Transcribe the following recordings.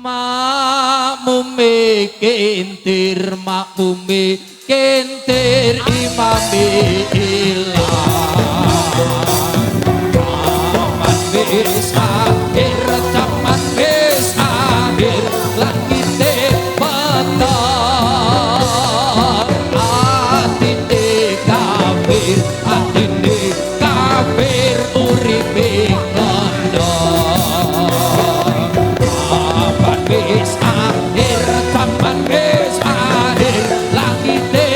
makmume kentir imame ilang wis akhir zaman wis akhir langite peteng atine kafir uripe kondo zaman wis akhir zaman wis akhir langite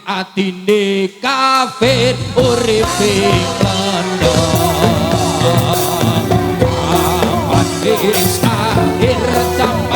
atine kafir uripe kondo zaman wis akhir zaman